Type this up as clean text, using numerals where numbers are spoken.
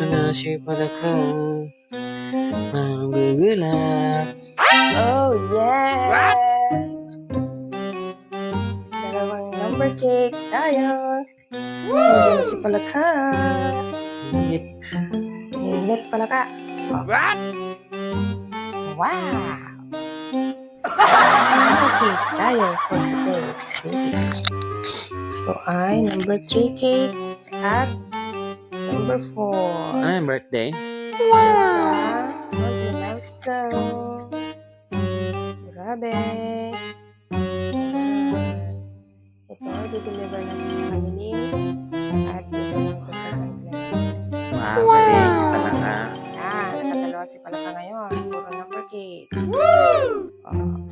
Ito na si Palakang manggugulap. Oh, yes! Dalawang number cake tayo. Nandiyan si Palaka. Init. Init Palaka. What? Wow! Number cake tayo for today's baby. So ay number 3 cake at number 4. Ano yung birthday? Wow! Monthly milestone. Grabe. Ito, di-deliver natin sa family. At dito naman ito sa Sunday. Wow, galing. Palaka. Yan, nakadalawa si Palaka ngayon. Puro number cake. Oh,